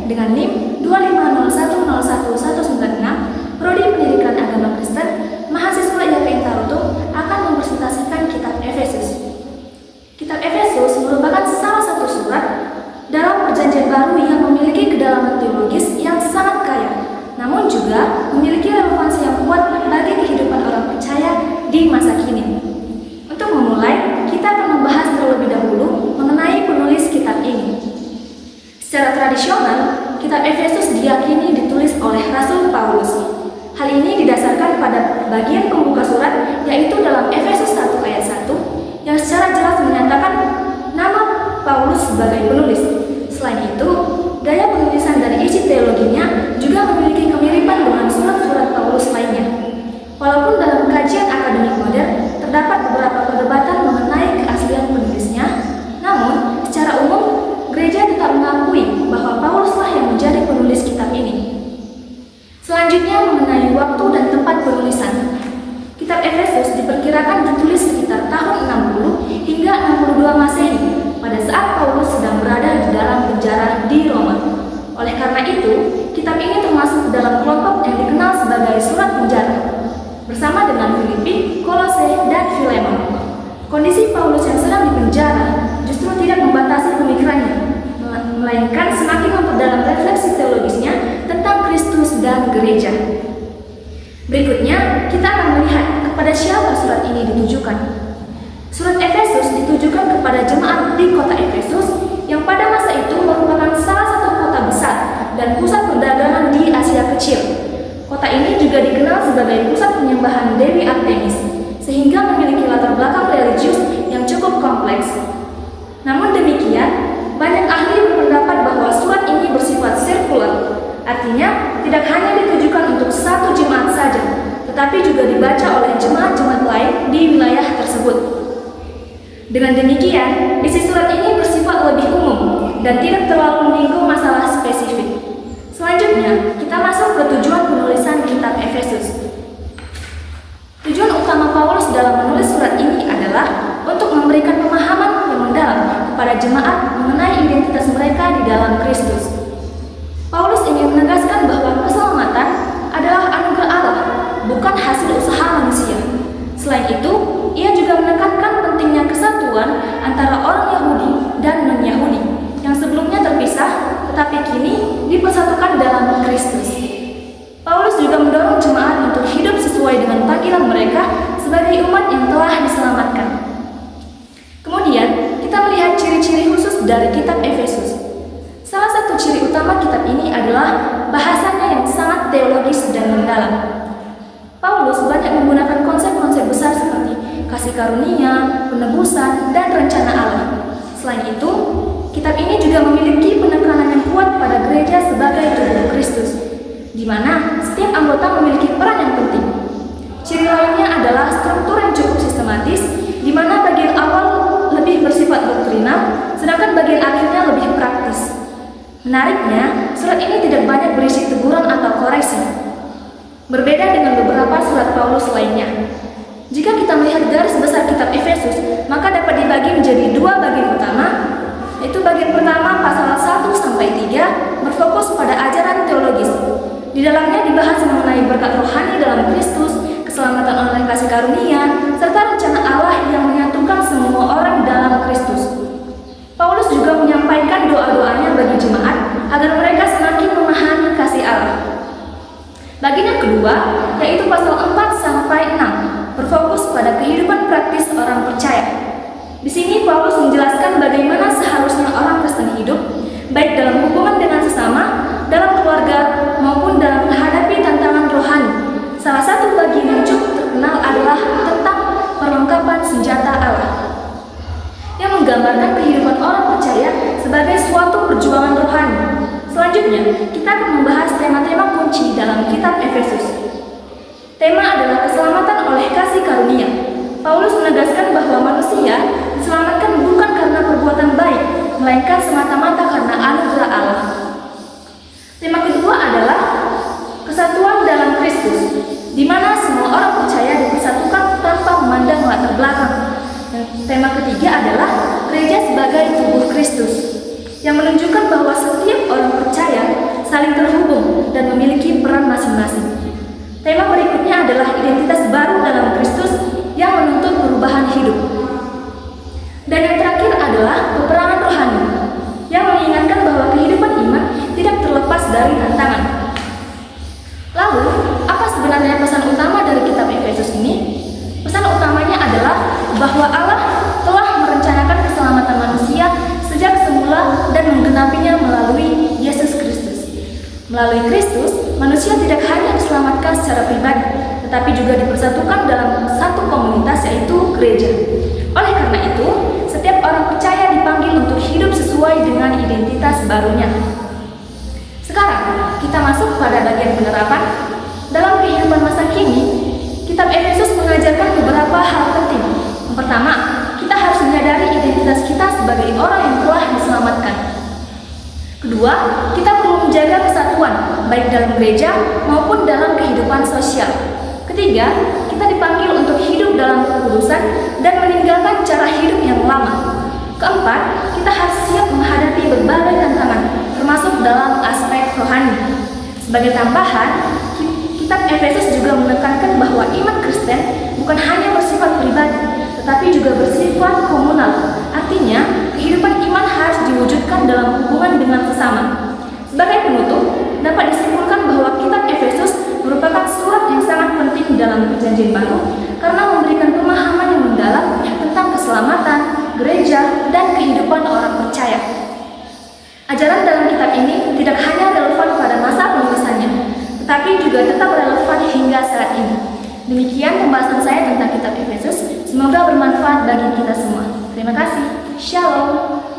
dengan NIM 250101196, Prodi Pendidikan Agama Kristen, mahasiswa YPI Tarutung akan mempresentasikan kitab Efesus. Kitab Efesus merupakan salah satu surat dalam Perjanjian Baru yang memiliki kedalaman teologis yang sangat kaya, namun juga memiliki relevansi yang kuat bagi kehidupan orang percaya di masa kini. Untuk memulai, kita akan membahas terlebih dahulu mengenai penulis kitab ini. Secara tradisional, kitab Efesus diyakini ditulis oleh Rasul Paulus. Hal ini didasarkan pada bagian pembuka surat, yaitu dalam Efesus 1 ayat 1, yang secara jelas menyatakan nama Paulus sebagai penulis. Selain itu, gaya penulisan dan isi teologinya juga memiliki kemiripan dengan surat-surat Paulus lainnya. Walaupun dalam kajian akademik modern terdapat beberapa perdebatan mengenai keaslian penulisnya, namun secara umum gereja tetap mengakui bahwa Pauluslah yang menjadi penulis kitab ini. Selanjutnya mengenai waktu dan tempat penulisan. Kitab Efesus diperkirakan ditulis sekitar tahun 60 hingga 62 Masehi pada saat Paulus sedang berada di dalam penjara di Roma. Oleh karena itu, kitab ini termasuk dalam kelompok yang dikenal sebagai surat penjara, bersama dengan Filipi, Kolose, dan Filemon. Kondisi Paulus yang sedang dipenjara justru tidak membatasi pemikirannya, melainkan semakin memperdalam refleksi teologisnya tentang Kristus dan gereja. Berikutnya, kita akan melihat kepada siapa surat ini ditujukan. Surat Efesus ditujukan kepada jemaat di kota Efesus yang pada masa itu merupakan salah satu kota besar dan pusat perdagangan di Asia Kecil. Kota ini juga dikenal sebagai pusat penyembahan Dewi Artemis, sehingga memiliki latar belakang religius yang cukup kompleks. Namun demikian, banyak ahli berpendapat bahwa surat ini bersifat sirkular, artinya tidak hanya ditujukan untuk satu jemaat saja, tetapi juga dibaca oleh jemaat-jemaat lain di wilayah tersebut. Dengan demikian, isi surat ini bersifat lebih umum dan tidak terlalu menyinggung masalah spesifik. Selanjutnya, kita masuk ke tujuan penulisan kitab Efesus. Tujuan utama Paulus dalam menulis surat ini adalah untuk memberikan pemahaman yang mendalam kepada jemaat mengenai identitas mereka di dalam Kristus. Paulus ingin menegaskan bahwa keselamatan adalah anugerah Allah, bukan hasil usaha manusia. Selain itu, ia juga menekankan pentingnya kesatuan antara orang Yahudi dan non-Yahudi yang sebelumnya terpisah, tetapi kini dipersatukan dalam Kristus. Paulus juga mendorong jemaat untuk hidup sesuai dengan panggilan mereka sebagai umat yang telah diselamatkan. Kemudian, kita melihat ciri-ciri khusus dari kitab Efesus. Salah satu ciri utama kitab ini adalah bahasanya yang sangat teologis dan mendalam. Paulus banyak menggunakan konsep-konsep besar seperti kasih karunia, penebusan, dan rencana Allah. Selain itu, kitab ini juga memiliki penekanan yang kuat pada gereja sebagai tubuh Kristus, di mana setiap anggota memiliki peran yang penting. Ciri lainnya adalah struktur yang cukup sistematis, di mana bagian awal lebih bersifat doktrinal, sedangkan bagian akhirnya lebih praktis. Menariknya, surat ini tidak banyak berisi teguran atau koreksi, berbeda dengan beberapa surat Paulus lainnya. Jika kita melihat garis besar kitab Efesus, maka dapat dibagi menjadi dua bagian utama, yaitu bagian pertama pasal 1-3 berfokus pada ajaran teologis. Di dalamnya dibahas mengenai berkat rohani dalam Kristus, keselamatan oleh kasih karunia, serta rencana Allah yang menyatukan semua orang dalam Kristus. Paulus juga menyampaikan doa-doanya bagi jemaat agar mereka semakin memahami kasih Allah. Bagian yang kedua, yaitu pasal 4-6, berfokus pada kehidupan praktis orang percaya. Di sini Paulus menjelaskan bagaimana seharusnya orang Kristen hidup, baik dalam hubungan dengan sesama, dalam keluarga, maupun dalam menghadapi tantangan rohani. Salah satu bagian yang cukup terkenal adalah tentang perlengkapan senjata Allah, yang menggambarkan kehidupan orang percaya sebagai suatu perjuangan rohani. Selanjutnya, kita akan membahas tema-tema kunci dalam kitab Efesus. Tema adalah keselamatan oleh kasih karunia. Paulus menegaskan bahwa manusia diselamatkan bukan karena perbuatan baik, melainkan semata-mata karena anugerah Allah. Tema kedua adalah kesatuan dalam Kristus, di mana semua orang percaya dipersatukan tanpa memandang latar belakang. Dan tema ketiga adalah gereja sebagai tubuh Kristus. yang menunjukkan bahwa setiap orang percaya saling terhubung dan memiliki peran masing-masing. Tema berikutnya adalah identitas baru dalam Kristus yang menuntut perubahan hidup. Dan yang terakhir adalah peperangan rohani yang mengingatkan bahwa kehidupan iman tidak terlepas dari tantangan. Lalu, apa sebenarnya pesan utama dari kitab Efesus ini? Pesan utamanya adalah bahwa Allah telah merencanakan keselamatan manusia sejak semula dan menggenapinya melalui Yesus Kristus. Melalui Kristus, manusia tidak hanya diselamatkan secara pribadi, tetapi juga dipersatukan dalam satu komunitas, yaitu gereja. Oleh karena itu, setiap orang percaya dipanggil untuk hidup sesuai dengan identitas barunya. Sekarang, kita masuk pada bagian penerapan. Dalam kehidupan masa kini, kitab Efesus mengajarkan beberapa hal penting. Yang pertama, kita harus menyadari identitas kita sebagai orang yang telah diselamatkan. Kedua, kita perlu menjaga kesatuan, baik dalam gereja maupun dalam kehidupan sosial. Ketiga, kita dipanggil untuk hidup dalam kekudusan dan meninggalkan cara hidup yang lama. Keempat, kita harus siap menghadapi berbagai tantangan, termasuk dalam aspek rohani. Sebagai tambahan, kitab Efesus juga menekankan bahwa iman Kristen bukan hanya bersifat pribadi, tetapi juga bersifat komunal. Artinya, kehidupan iman harus diwujudkan dalam hubungan dengan sesama. Sebagai penutup, dapat disimpulkan bahwa kitab Efesus merupakan surat yang sangat penting dalam Perjanjian Baru karena memberikan pemahaman yang mendalam tentang keselamatan, gereja, dan kehidupan orang percaya. Ajaran dalam kitab ini tidak hanya relevan pada masa penulisannya, tetapi juga tetap relevan hingga saat ini. Demikian pembahasan saya tentang kitab Efesus. Semoga bermanfaat bagi kita semua. Terima kasih. Shalom.